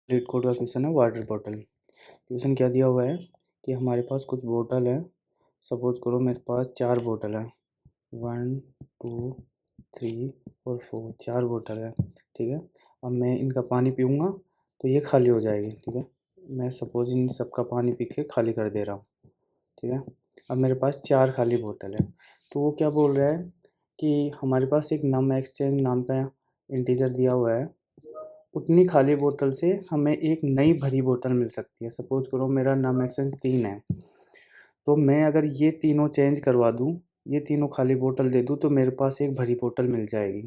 Leet code का question है water bottle. Question क्या दिया हुआ है कि हमारे पास कुछ बोतल है। सपोज करो मेरे पास 4 बोतल है, 1 2 3 और 4, 4 बोतल है। ठीक है, अब मैं इनका पानी पीऊँगा तो ये खाली हो जाएगी। ठीक है, मैं सपोज इन सबका पानी पी के खाली कर दे रहा हूँ। ठीक है, अब मेरे पास 4 खाली बोतल है। तो वो क्या बोल रहा है कि हमारे पास एक नम एक्सचेंज नाम का इंटीजर दिया हुआ है, उतनी खाली बोतल से हमें एक नई भरी बोतल मिल सकती है। सपोज करो मेरा नम एक्सचेंज 3 है, तो मैं अगर ये तीनों चेंज करवा दूँ, ये तीनों खाली बोतल दे दूँ, तो मेरे पास एक भरी बोतल मिल जाएगी।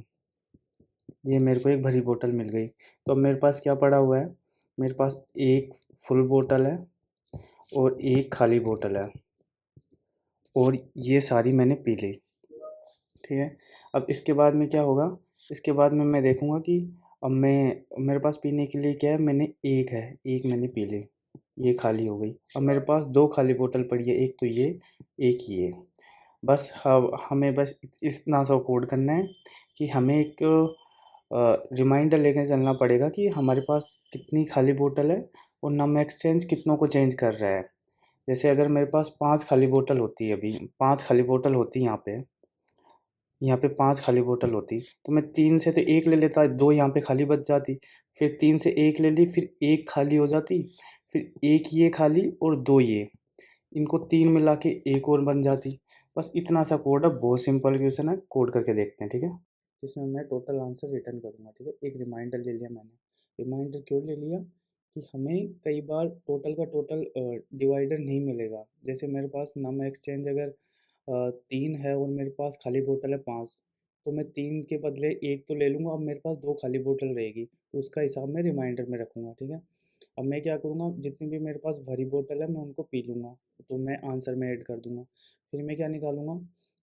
ये मेरे को एक भरी बोतल मिल गई। तो अब मेरे पास क्या पड़ा हुआ है, मेरे पास एक फुल बोतल है और एक खाली बोतल है, और ये सारी मैंने पी ली। ठीक है, अब इसके बाद में क्या होगा, इसके बाद में मैं देखूँगा कि अब मेरे पास पीने के लिए क्या है, एक मैंने पी ली, ये खाली हो गई। अब मेरे पास 2 खाली बोतल पड़ी है, एक तो ये, एक ये। बस हमें बस इतना सा कोड करना है कि हमें एक रिमाइंडर लेके चलना पड़ेगा कि हमारे पास कितनी खाली बोतल है और नम एक्सचेंज कितनों को चेंज कर रहा है। जैसे अगर मेरे पास 5 खाली बोतल होती है, अभी 5 खाली बोतल होती है यहाँ पे 5 खाली बोतल होती, तो मैं 3 से तो 1 ले लेता, 2 यहाँ पे खाली बच जाती, फिर 3 से 1 ले ली, फिर 1 खाली हो जाती, फिर 1 ये खाली और 2 ये, इनको 3 मिला के 1 और बन जाती। बस इतना सा कोड है, बहुत सिंपल क्वेश्चन है, कोड करके देखते हैं। ठीक है, जिसमें मैं टोटल आंसर रिटर्न करूँगा। ठीक है, एक रिमाइंडर ले लिया मैंने। रिमाइंडर क्यों ले लिया कि हमें कई बार टोटल का टोटल डिवाइडर नहीं मिलेगा। जैसे मेरे पास नम एक्सचेंज अगर 3 है और मेरे पास खाली बोतल है 5, तो मैं 3 के बदले 1 तो ले लूँगा, अब मेरे पास 2 खाली बोतल रहेगी, तो उसका हिसाब मैं रिमाइंडर में रखूँगा। ठीक है, अब मैं क्या करूँगा, जितनी भी मेरे पास भरी बोतल है मैं उनको पी लूँगा, तो मैं आंसर में ऐड कर दूँगा। फिर मैं क्या निकालूँगा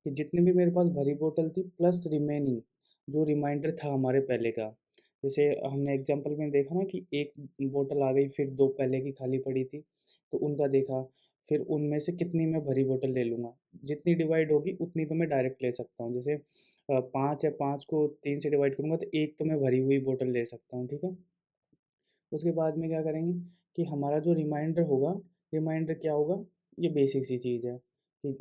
कि जितनी भी मेरे पास भरी बोतल थी प्लस रिमेनिंग जो रिमाइंडर था हमारे पहले का। जैसे हमने एग्जांपल में देखा ना कि एक बोतल आ गई, फिर 2 पहले की खाली पड़ी थी, तो उनका देखा, फिर उनमें से कितनी मैं भरी बोतल ले लूँगा। जितनी डिवाइड होगी उतनी तो मैं डायरेक्ट ले सकता हूँ। जैसे 5 है, 5 को 3 से डिवाइड करूँगा तो 1 तो मैं भरी हुई बोतल ले सकता हूँ। ठीक है, उसके बाद में क्या करेंगे कि हमारा जो रिमाइंडर होगा, रिमाइंडर क्या होगा, ये बेसिक सी चीज़ है कि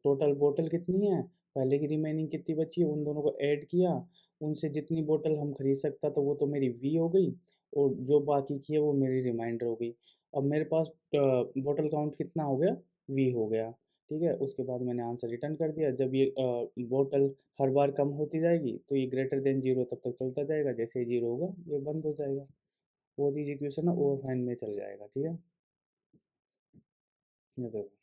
टोटल बोतल कितनी है, पहले की रिमेनिंग कितनी बची है, उन दोनों को ऐड किया, उनसे जितनी बोतल हम खरीद सकता तो वो तो मेरी वी हो गई, और जो बाकी की है वो मेरी रिमाइंडर हो गई। अब मेरे पास बोतल काउंट कितना हो गया, वी हो गया। ठीक है, उसके बाद मैंने आंसर रिटर्न कर दिया। जब ये बोतल हर बार कम होती जाएगी तो ये ग्रेटर देन जीरो तब तक चलता जाएगा, जैसे ही जीरो होगा ये बंद हो जाएगा। बहुत ईजी क्वेश्चन है, ओवर फाइन में चल जाएगा। ठीक है, ये देखो।